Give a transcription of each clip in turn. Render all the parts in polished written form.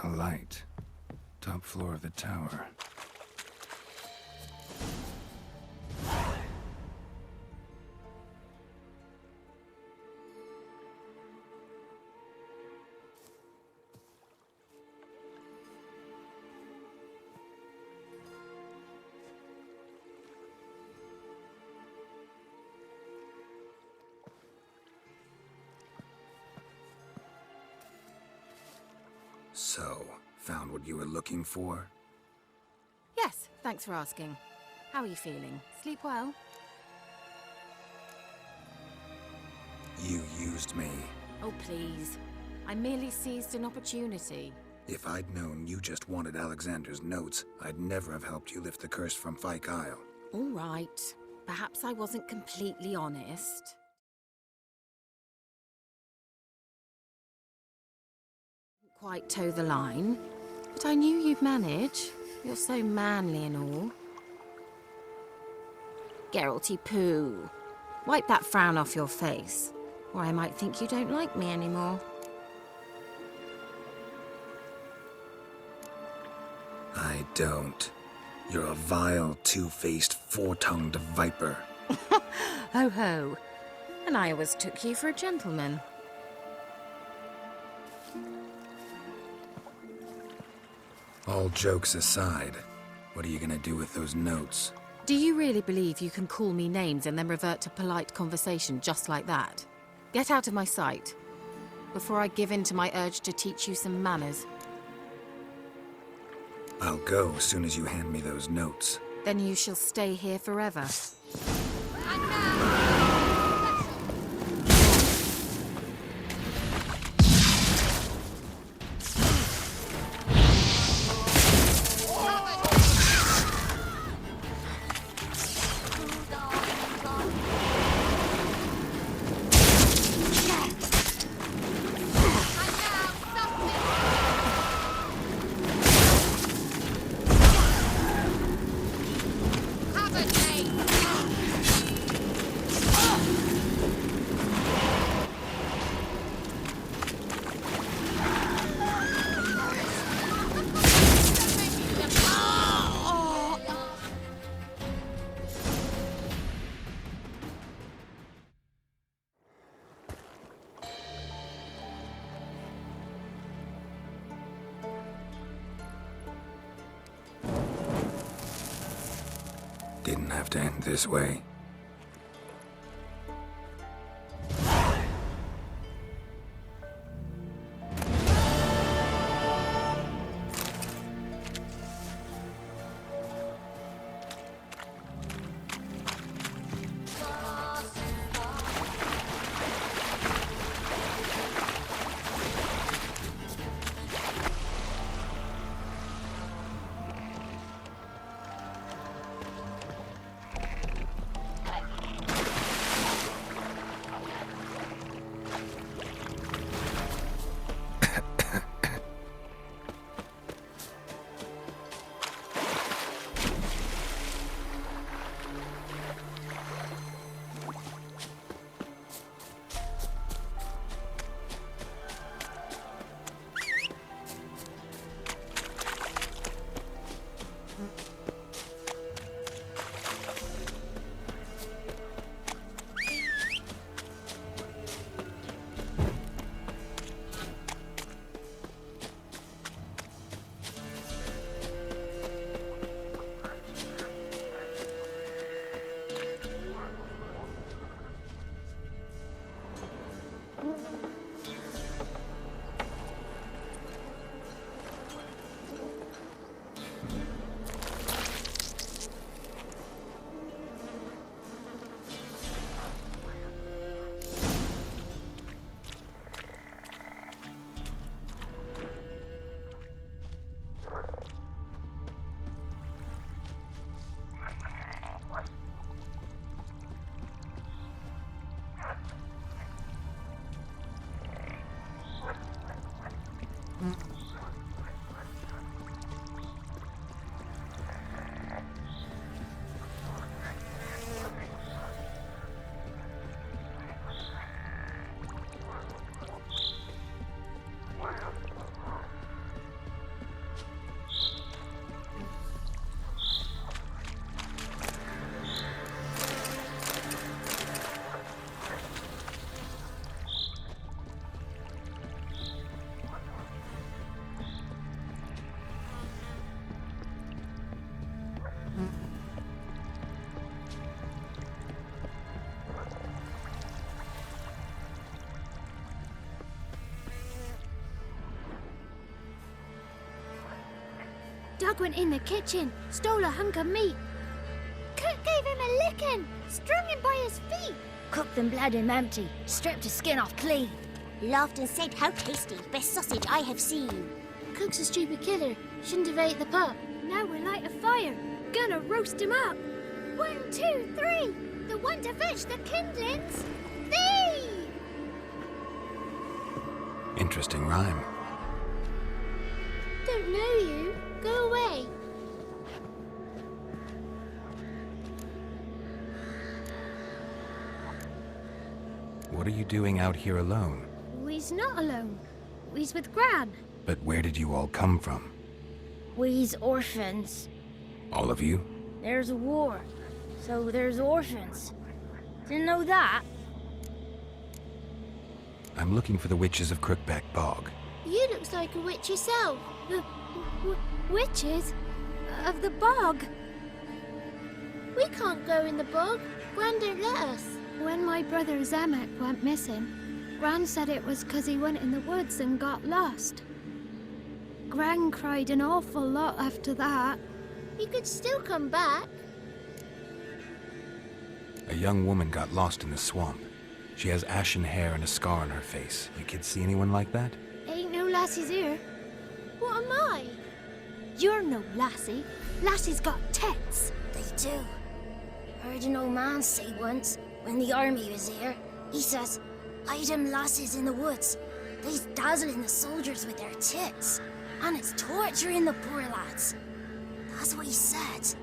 A light. Top floor of the tower. So, found what you were looking for? Yes, thanks for asking. How are you feeling? Sleep well? You used me. Oh, please. I merely seized an opportunity. If I'd known you just wanted Alexander's notes, I'd never have helped you lift the curse from Fyke Isle. All right. Perhaps I wasn't completely honest. Quite toe the line, but I knew you'd manage. You're so manly and all. Geralty Pooh, wipe that frown off your face, or I might think you don't like me anymore. I don't. You're a vile, two-faced, four-tongued viper. Ho ho. And I always took you for a gentleman. All jokes aside, what are you gonna do with those notes? Do you really believe you can call me names and then revert to polite conversation just like that? Get out of my sight, before I give in to my urge to teach you some manners. I'll go as soon as you hand me those notes. Then you shall stay here forever. Didn't have to end this way. Bog went in the kitchen, stole a hunk of meat. Cook gave him a licking, strung him by his feet. Cooked and bled him empty, stripped his skin off clean. Laughed and said, "How tasty, best sausage I have seen." Cook's a stupid killer, shouldn't have ate the pup. Now we'll light a fire, gonna roast him up. 1, 2, 3, the one to fetch the kindlings. Thee! Interesting rhyme. Don't know you. Go away. What are you doing out here alone? We's not alone. We's with Gran. But where did you all come from? We's orphans. All of you? There's a war, so there's orphans. Didn't know that? I'm looking for the witches of Crookback Bog. You looks like a witch yourself. The witches of the bog. We can't go in the bog. Gran don't let us. When my brother Zemek went missing, Gran said it was 'cause he went in the woods and got lost. Gran cried an awful lot after that. He could still come back. A young woman got lost in the swamp. She has ashen hair and a scar on her face. You kids see anyone like that? Ain't no lassies here. What am I? You're no lassie. Lassie's got tits. They do. Heard an old man say once, when the army was here, he says, "Hide them lasses in the woods. They's dazzling the soldiers with their tits. And it's torturing the poor lads." That's what he said.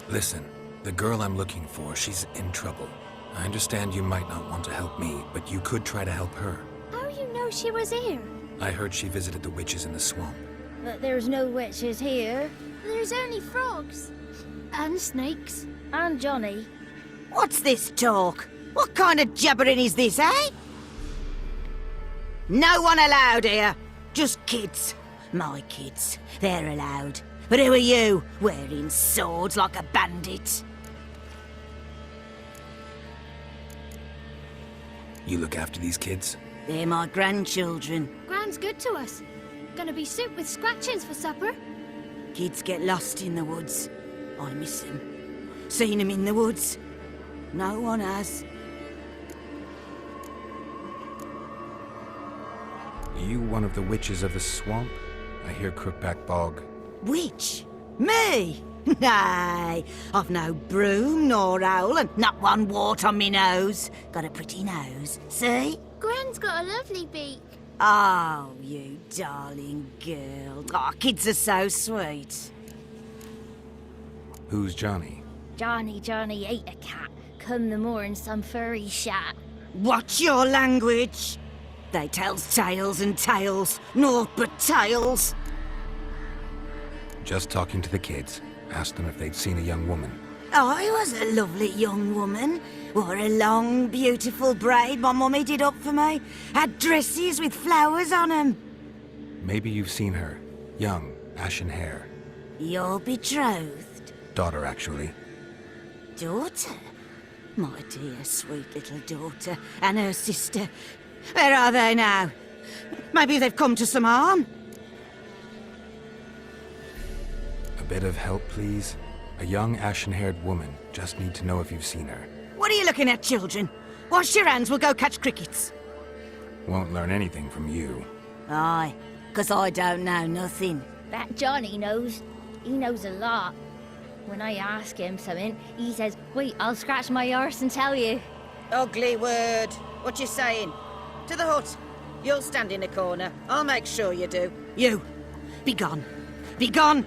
Listen, the girl I'm looking for, she's in trouble. I understand you might not want to help me, but you could try to help her. How you know she was here? I heard she visited the witches in the swamp. But there's no witches here. There's only frogs. And snakes. And Johnny. What's this talk? What kind of jabbering is this, eh? No one allowed here. Just kids. My kids. They're allowed. But who are you, wearing swords like a bandit? You look after these kids? They're my grandchildren. Gran's good to us. Gonna be soup with scratchings for supper. Kids get lost in the woods. I miss them. Seen them in the woods? No one has. Are you one of the witches of the swamp? I hear Crookback Bog. Witch? Me? Nay, I've no broom nor owl and not one wart on me nose. Got a pretty nose, see? Gran's got a lovely beak. Oh, you darling girl. Oh, kids are so sweet. Who's Johnny? Johnny ate a cat. Come the more in some furry shat. Watch your language. They tells tales and tales, naught but tales. Just talking to the kids. Asked them if they'd seen a young woman. I was a lovely young woman. Wore a long, beautiful braid my mummy did up for me. Had dresses with flowers on 'em. Maybe you've seen her. Young, ashen hair. You're betrothed? Daughter, actually. Daughter? My dear, sweet little daughter. And her sister. Where are they now? Maybe they've come to some harm? A bit of help, please? A young, ashen-haired woman. Just need to know if you've seen her. What are you looking at, children? Wash your hands, we'll go catch crickets. Won't learn anything from you. Aye, 'cause I don't know nothing. That Johnny knows. He knows a lot. When I ask him something, he says, "Wait, I'll scratch my arse and tell you." Ugly word. What you saying? To the hut. You'll stand in a corner. I'll make sure you do. You, be gone. Be gone!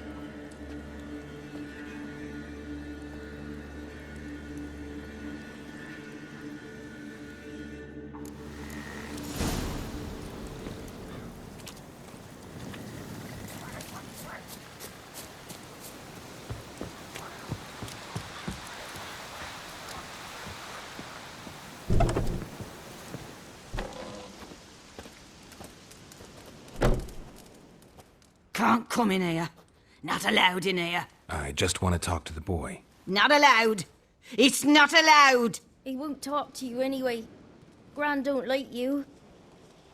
Can't come in here. Not allowed in here. I just want to talk to the boy. Not allowed. It's not allowed. He won't talk to you anyway. Gran don't like you.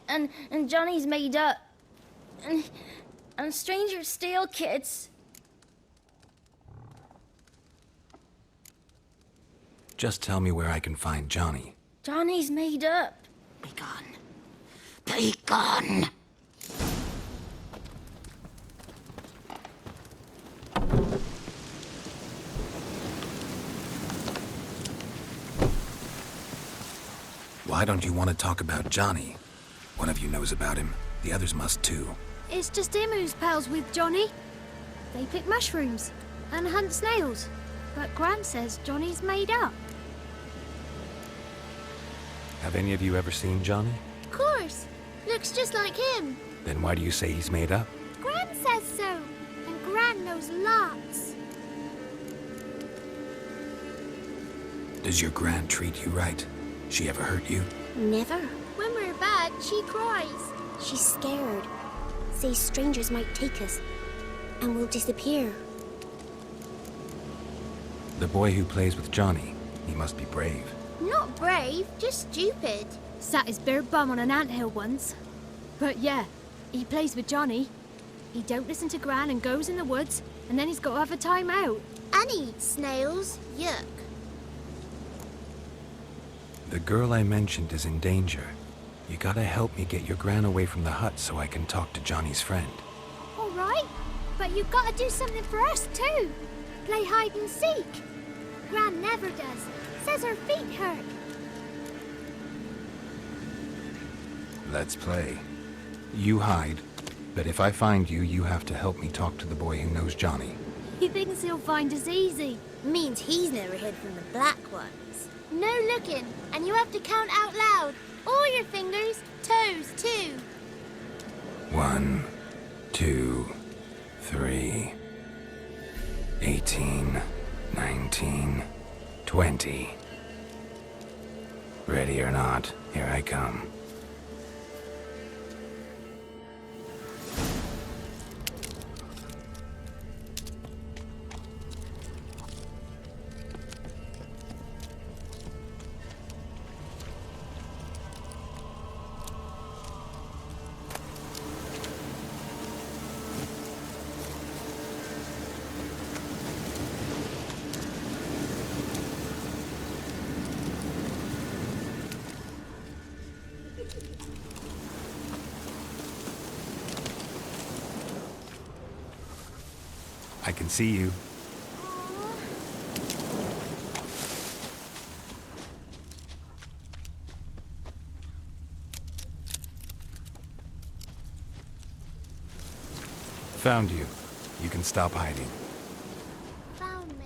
And Johnny's made up. And And strangers steal kids. Just tell me where I can find Johnny. Johnny's made up. Be gone. Be gone. Why don't you want to talk about Johnny? One of you knows about him. The others must too. It's just him who's pals with Johnny. They pick mushrooms and hunt snails. But Gran says Johnny's made up. Have any of you ever seen Johnny? Of course. Looks just like him. Then why do you say he's made up? Gran says so. And Gran knows lots. Does your Gran treat you right? She ever hurt you? Never. When we're bad, she cries. She's scared. Says strangers might take us. And we'll disappear. The boy who plays with Johnny, he must be brave. Not brave, just stupid. Sat his bare bum on an anthill once. But yeah, he plays with Johnny. He don't listen to Gran and goes in the woods, and then he's got to have a time out. And he eats snails. Yuck. The girl I mentioned is in danger. You gotta help me get your Gran away from the hut so I can talk to Johnny's friend. All right, but you've got to do something for us too. Play hide and seek. Gran never does. Says her feet hurt. Let's play. You hide, but if I find you, you have to help me talk to the boy who knows Johnny. He thinks he'll find us easy. Means he's never hid from the black ones. No looking, and you have to count out loud. All your fingers, toes too. 1, 2, 3, 18, 19, 20. Ready or not, here I come. I can see you. Found you. You can stop hiding. Found me.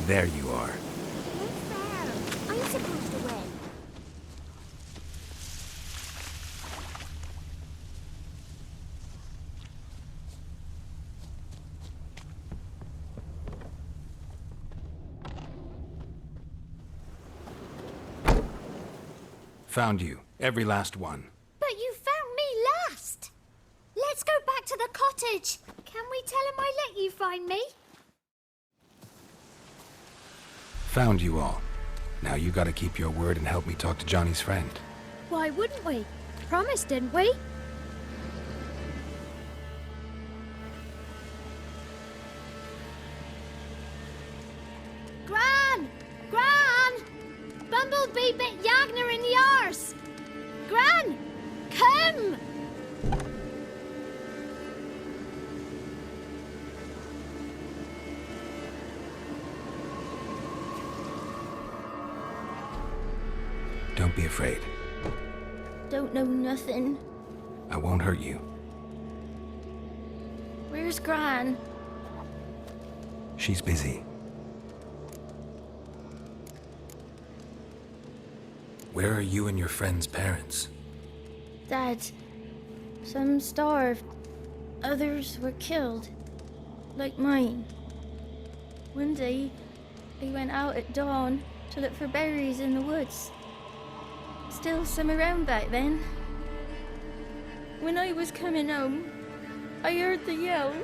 There you are. No fair. I'm supposed to win. Found you. Every last one. But you found me last. Let's go back to the cottage. Can we tell him I let you find me? Found you all. Now you gotta keep your word and help me talk to Johnny's friend. Why wouldn't we? Promised, didn't we? Gran! Gran! Bumblebee bit Yagner in the arse! Gran! Come! Don't be afraid. Don't know nothing. I won't hurt you. Where's Gran? She's busy. Where are you and your friend's parents? Dad, some starved. Others were killed. Like mine. One day, I went out at dawn to look for berries in the woods. Still some around back then. When I was coming home, I heard the yells.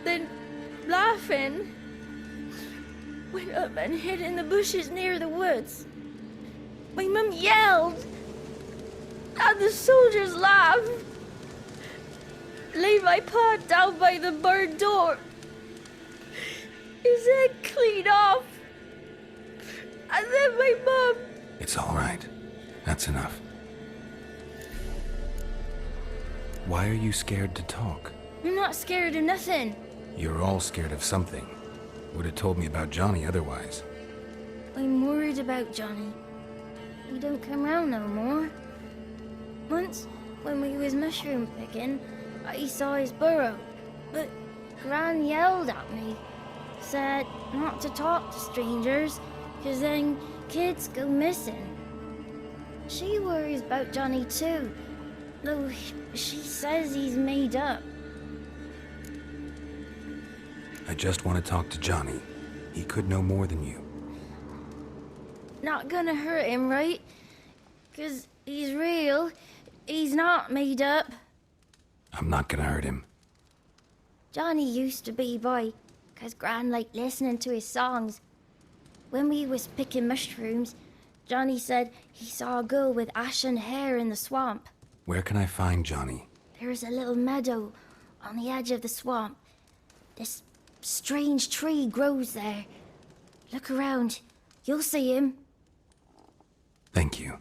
Then, laughing, went up and hid in the bushes near the woods. My mum yelled, and the soldiers laughed. Laid my pa down by the barn door. His head clean off. And then my mum... It's all right. That's enough. Why are you scared to talk? I'm not scared of nothing. You're all scared of something. Would have told me about Johnny otherwise. I'm worried about Johnny. He don't come round no more. Once, when we was mushroom picking, I saw his burrow, but Gran yelled at me. Said not to talk to strangers, 'cause then kids go missing. She worries about Johnny too, though she says he's made up. I just want to talk to Johnny. He could know more than you. Not gonna hurt him, right? 'Cause he's real. He's not made up. I'm not gonna hurt him. Johnny used to be boy, 'cause Gran liked listening to his songs. When we was picking mushrooms, Johnny said he saw a girl with ashen hair in the swamp. Where can I find Johnny? There's a little meadow on the edge of the swamp. This strange tree grows there. Look around. You'll see him. Thank you.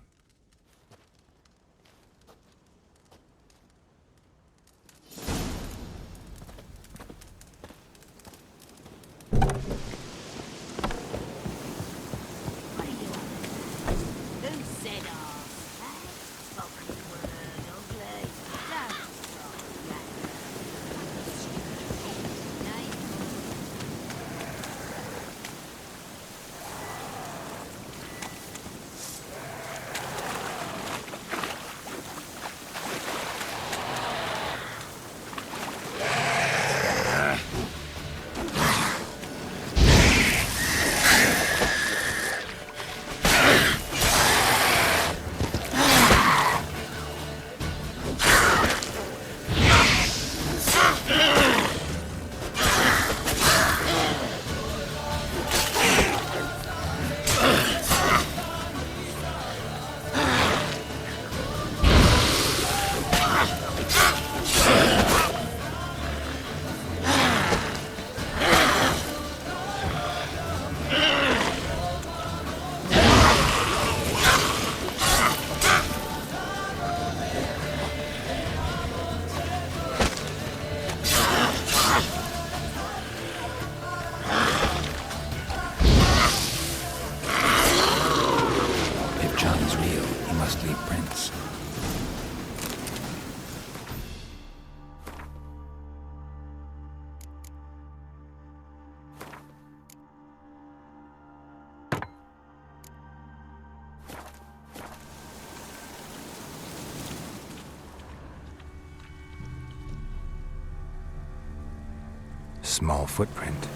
Small footprint.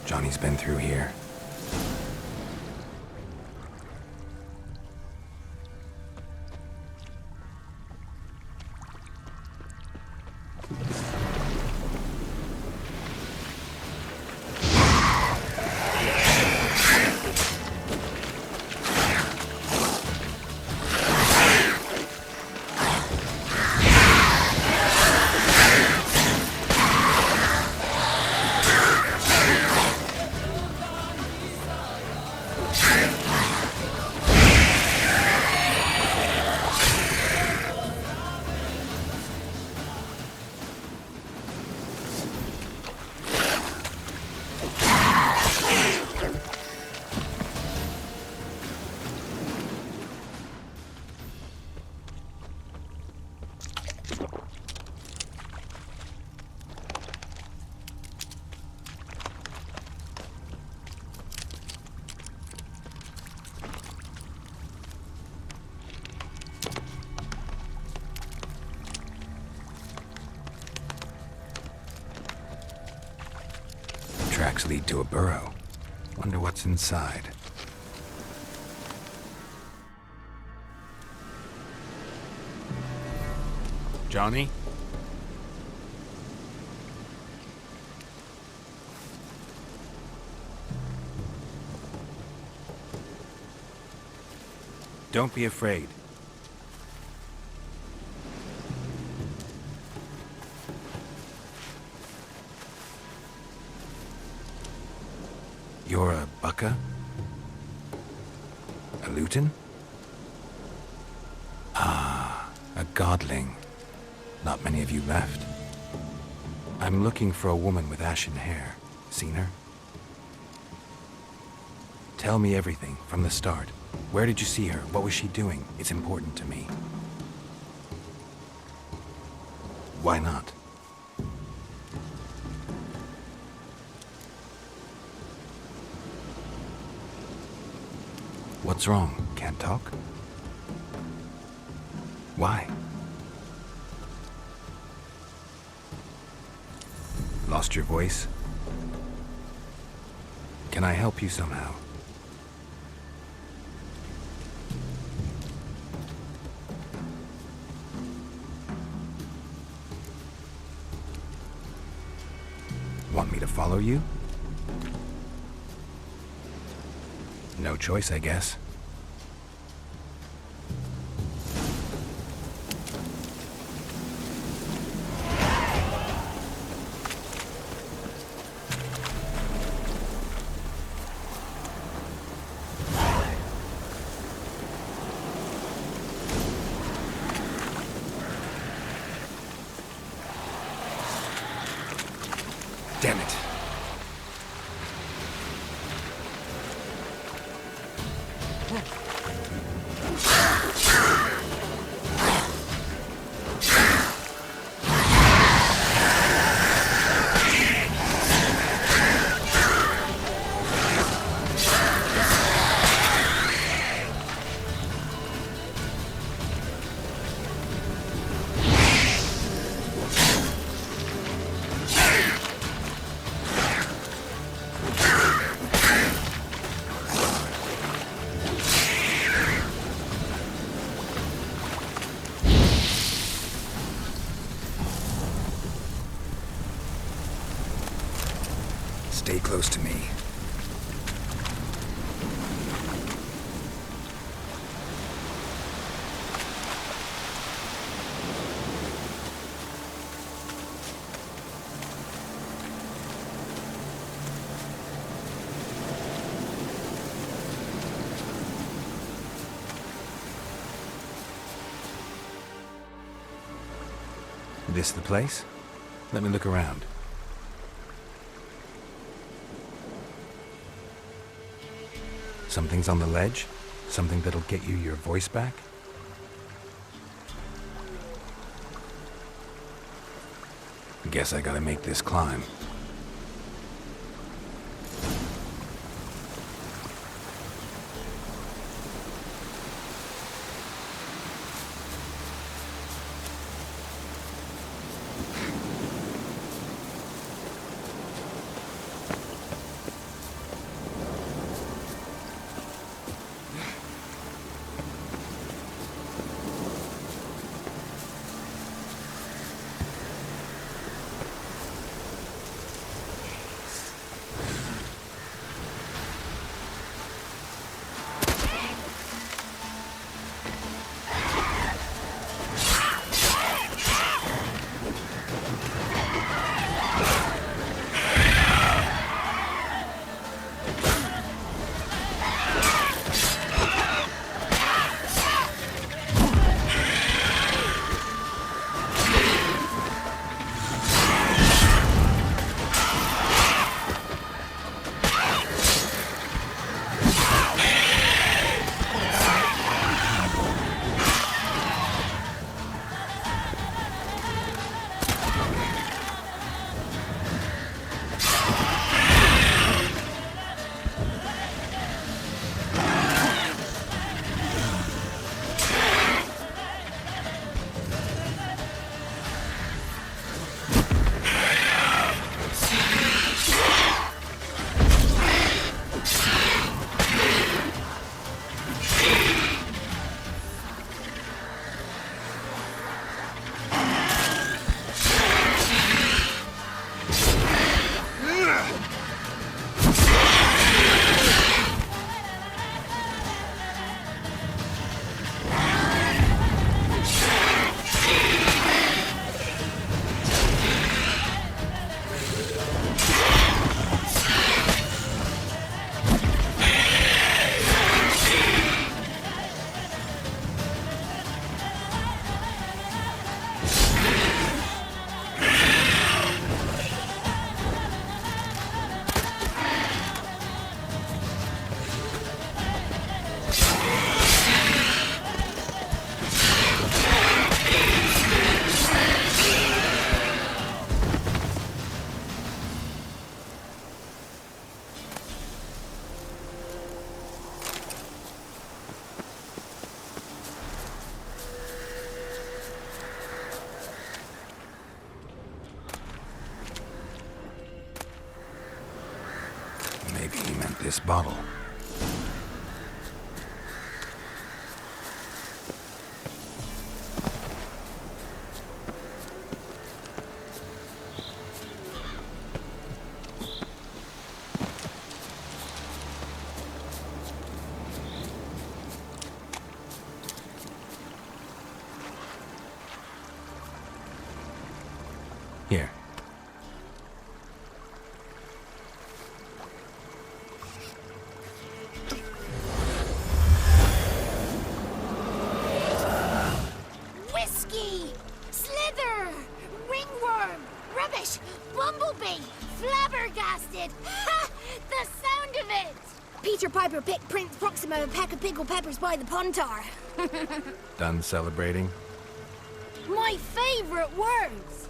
Johnny's been through here. Tracks lead to a burrow. Wonder what's inside. Johnny? Don't be afraid. You're a Bukka? A Luton? Ah, a godling. Not many of you left. I'm looking for a woman with ashen hair. Seen her? Tell me everything, from the start. Where did you see her? What was she doing? It's important to me. Why not? What's wrong? Can't talk? Why? Lost your voice? Can I help you somehow? Want me to follow you? No choice, I guess. Damn it. Stay close to me. This the place? Let me look around. Something's on the ledge? Something that'll get you your voice back? Guess I gotta make this climb. want this bottle. Here. Whiskey! Slither! Ringworm! Rubbish! Bumblebee! Flabbergasted! Ha! The sound of it! Peter Piper picked Prince Proxima a pack of pickled peppers by the Pontar. Done celebrating? My favorite words!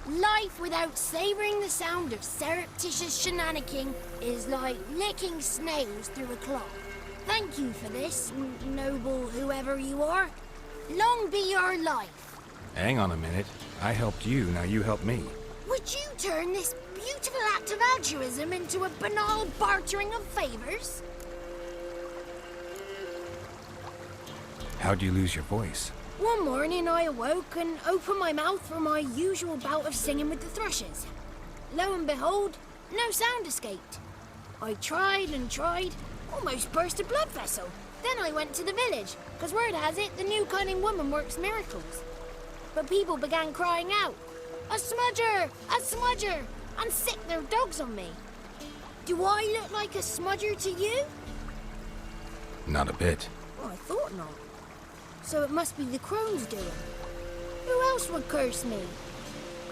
Life without savoring the sound of surreptitious shenanigans is like licking snails through a cloth. Thank you for this, noble whoever you are. Long be your life. Hang on a minute. I helped you, now you help me. Would you turn this beautiful act of altruism into a banal bartering of favors? How'd you lose your voice? One morning I awoke and opened my mouth for my usual bout of singing with the thrushes. Lo and behold, no sound escaped. I tried and tried, almost burst a blood vessel. Then I went to the village, because word has it the new cunning woman works miracles. But people began crying out, "A smudger! A smudger!" and sicked their dogs on me. Do I look like a smudger to you? Not a bit. Well, I thought not. So it must be the crone's doing. Who else would curse me?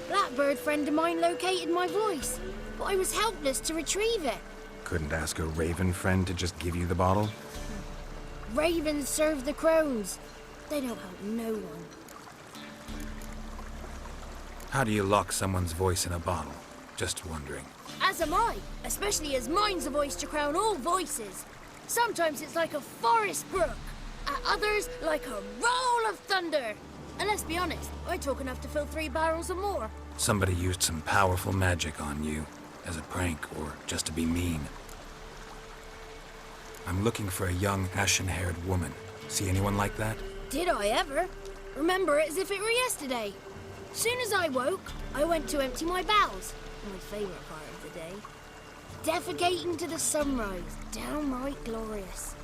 Blackbird friend of mine located my voice, but I was helpless to retrieve it. Couldn't ask a raven friend to just give you the bottle? Ravens serve the crones. They don't help no one. How do you lock someone's voice in a bottle? Just wondering. As am I, especially as mine's a voice to crown all voices. Sometimes it's like a forest brook, at others like a roll of thunder. And let's be honest, I talk enough to fill 3 barrels or more. Somebody used some powerful magic on you, as a prank or just to be mean. I'm looking for a young, ashen-haired woman. See anyone like that? Did I ever? Remember it as if it were yesterday. Soon as I woke, I went to empty my bowels. My favourite part of the day. Defecating to the sunrise, downright glorious.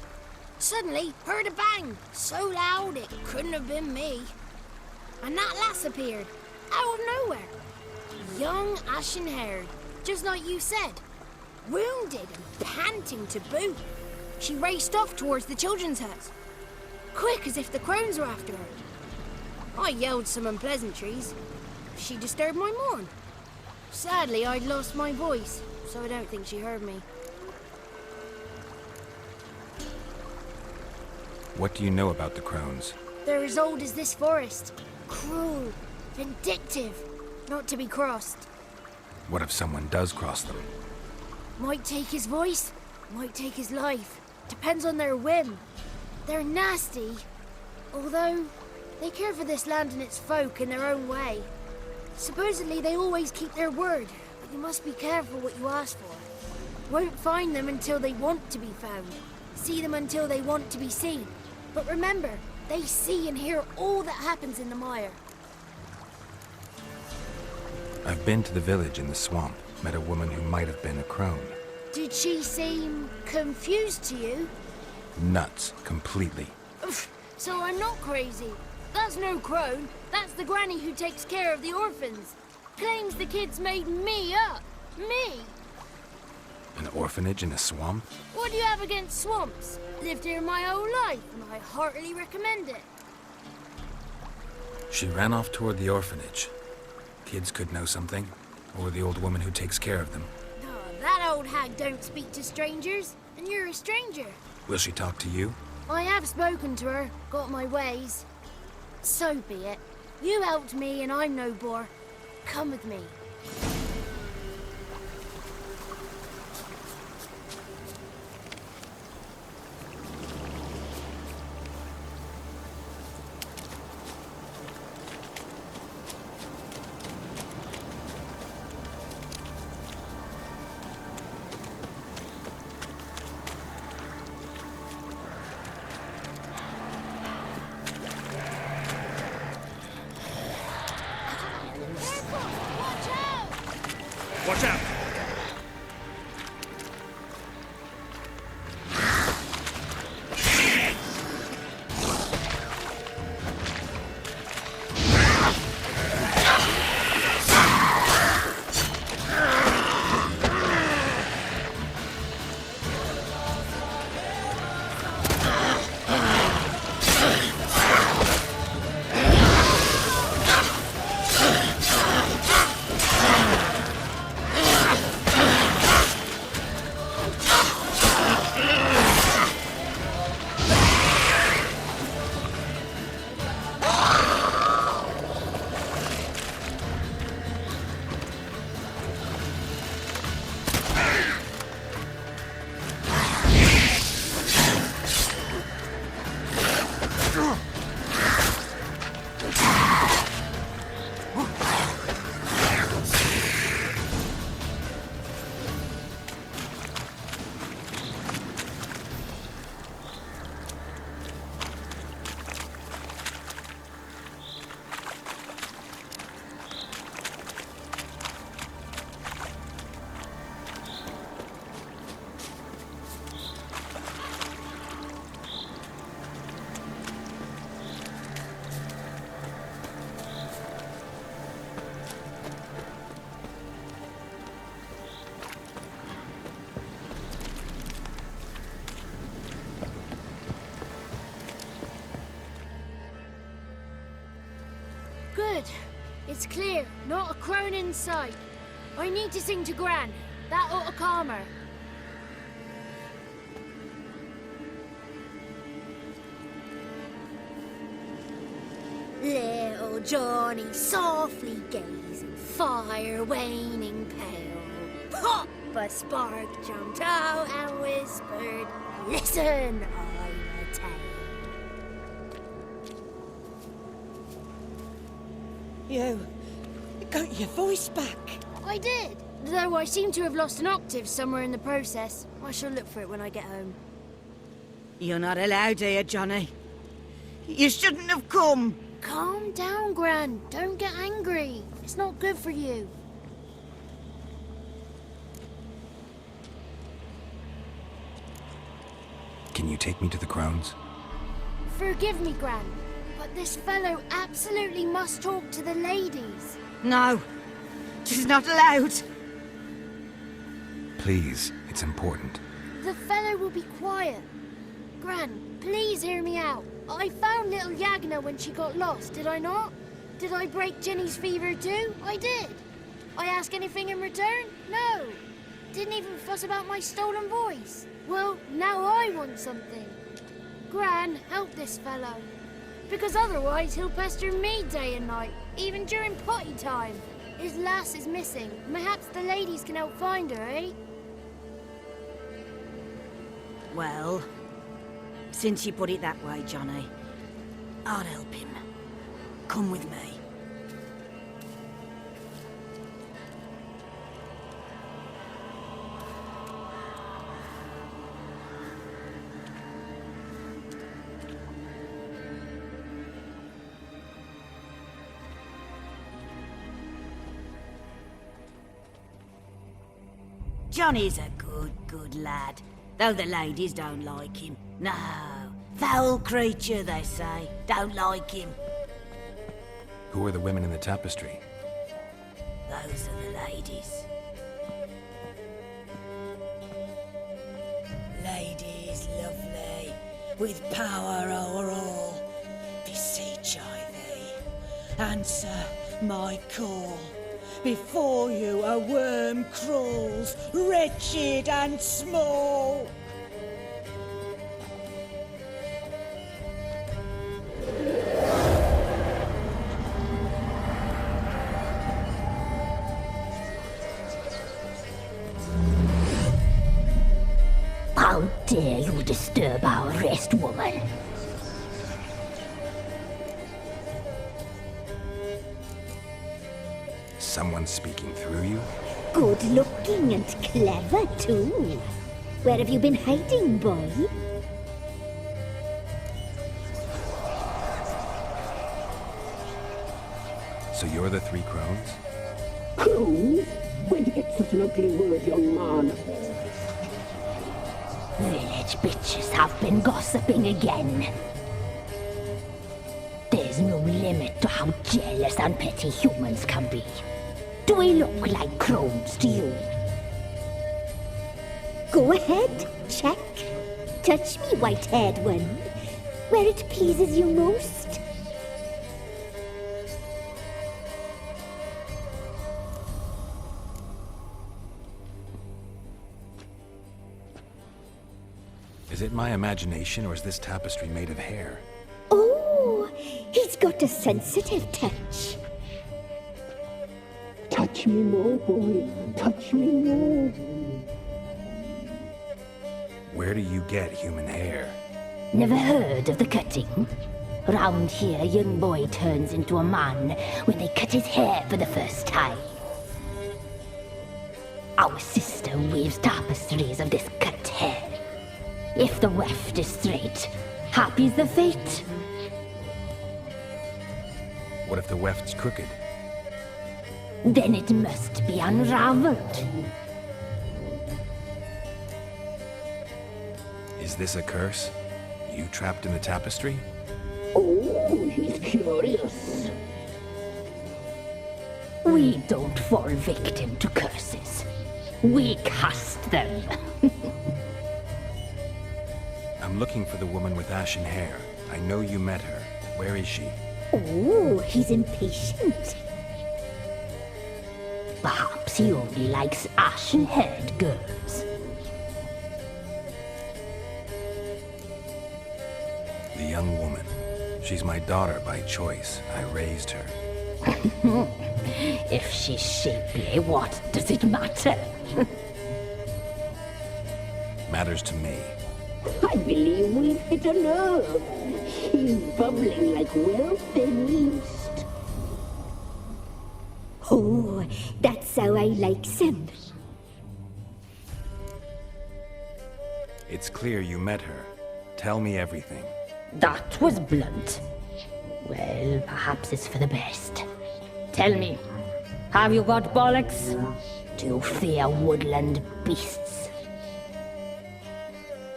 Suddenly, heard a bang, so loud it couldn't have been me. And that lass appeared, out of nowhere. Young, ashen-haired, just like you said. Wounded and panting to boot. She raced off towards the children's hut. Quick as if the crones were after her. I yelled some unpleasantries. She disturbed my morn. Sadly, I'd lost my voice, so I don't think she heard me. What do you know about the crones? They're as old as this forest. Cruel, vindictive, not to be crossed. What if someone does cross them? Might take his voice, might take his life. Depends on their whim. They're nasty, although they care for this land and its folk in their own way. Supposedly they always keep their word, but you must be careful what you ask for. Won't find them until they want to be found. See them until they want to be seen. But remember, they see and hear all that happens in the mire. I've been to the village in the swamp, met a woman who might have been a crone. Did she seem confused to you? Nuts, completely. Oof, so I'm not crazy. That's no crone. That's the granny who takes care of the orphans. Claims the kids made me up. Me! An orphanage in a swamp? What do you have against swamps? Lived here my whole life, and I heartily recommend it. She ran off toward the orphanage. Kids could know something, or the old woman who takes care of them. Oh, that old hag don't speak to strangers, and you're a stranger. Will she talk to you? I have spoken to her, got my ways. So be it. You helped me, and I'm no bore. Come with me. Watch out! Good. It's clear. Not a crone in sight. I need to sing to Gran. That ought to calm her. Little Johnny softly gazing, fire waning pale. Pop! A spark jumped out and whispered, "Listen, I'm a tale." You got your voice back. I did. Though I seem to have lost an octave somewhere in the process. I shall look for it when I get home. You're not allowed here, Johnny. You shouldn't have come. Calm down, Gran. Don't get angry. It's not good for you. Can you take me to the Crones? Forgive me, Gran, but this fellow absolutely must talk to the ladies. No, she's not allowed. Please, it's important. The fellow will be quiet. Gran, please hear me out. I found little Yagna when she got lost, did I not? Did I break Jenny's fever too? I did. I ask anything in return? No. Didn't even fuss about my stolen voice. Well, now I want something. Gran, help this fellow. Because otherwise he'll pester me day and night, even during potty time. His lass is missing. Perhaps the ladies can help find her, eh? Well, since you put it that way, Johnny, I'll help him. Come with me. Johnny's a good lad, though the ladies don't like him. No, foul creature, they say. Don't like him. Who are the women in the tapestry? Those are the ladies. Ladies lovely, with power o'er all, beseech I thee, answer my call. Before you a worm crawls, wretched and small. How dare you disturb our rest, woman? Someone speaking through you? Good looking and clever, too. Where have you been hiding, boy? So you're the three crones? Crones? Where'd you get such an ugly word, young man? Village bitches have been gossiping again. There's no limit to how jealous and petty humans can be. Do we look like crones to you? Go ahead, check. Touch me, white-haired one, where it pleases you most. Is it my imagination, or is this tapestry made of hair? Oh, he's got a sensitive touch. Touch me more, boy. Touch me more. Where do you get human hair? Never heard of the cutting? Round here, a young boy turns into a man when they cut his hair for the first time. Our sister weaves tapestries of this cut hair. If the weft is straight, happy's the fate. What if the weft's crooked? Then it must be unraveled. Is this a curse? You trapped in the tapestry? Oh, he's curious. We don't fall victim to curses. We cast them. I'm looking for the woman with ashen hair. I know you met her. Where is she? Oh, he's impatient. Perhaps he only likes ashen-haired girls. The young woman. She's my daughter by choice. I raised her. If she's shapely, what does it matter? Matters to me. I believe we've hit a nerve. He's bubbling like well-fed yeast. Oh, that's how I likes him. It's clear you met her. Tell me everything. That was blunt. Well, perhaps it's for the best. Tell me, have you got bollocks? Do you fear woodland beasts?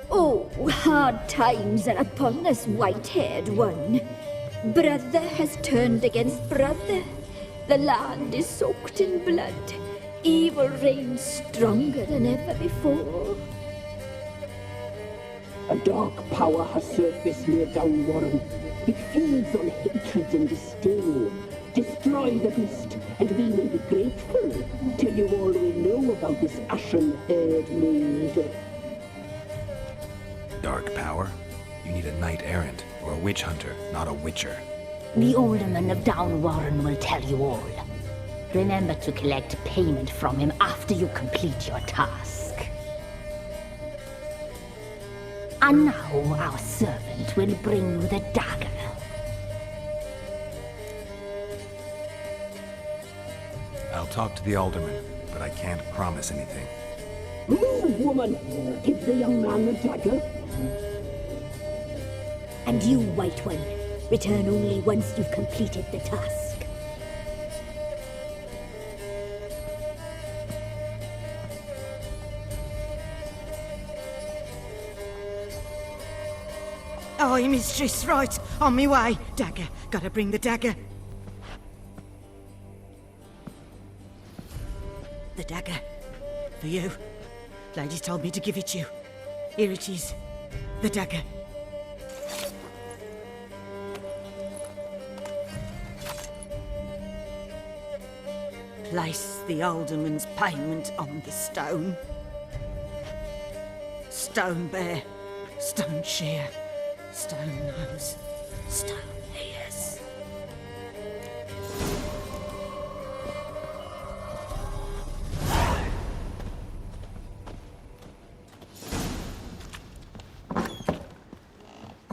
Oh, hard times are upon us, white-haired one. Brother has turned against brother. The land is soaked in blood. Evil reigns stronger than ever before. A dark power has surfaced near Downwarren. It feeds on hatred and disdain. Destroy the beast, and we may be grateful. Tell you all we know about this ashen-haired maid. Dark power? You need a knight-errant or a witch hunter, not a witcher. The alderman of Downwarren will tell you all. Remember to collect payment from him after you complete your task. And now our servant will bring you the dagger. I'll talk to the alderman, but I can't promise anything. Move, woman! Give the young man the dagger. And you, White One, return only once you've completed the task. Aye, mistress, right. On me way. Dagger. Gotta bring the dagger. The dagger. For you. Lady told me to give it you. Here it is. The dagger. Place the alderman's payment on the stone. Stone bear. Stone shear. Stone nose. Stone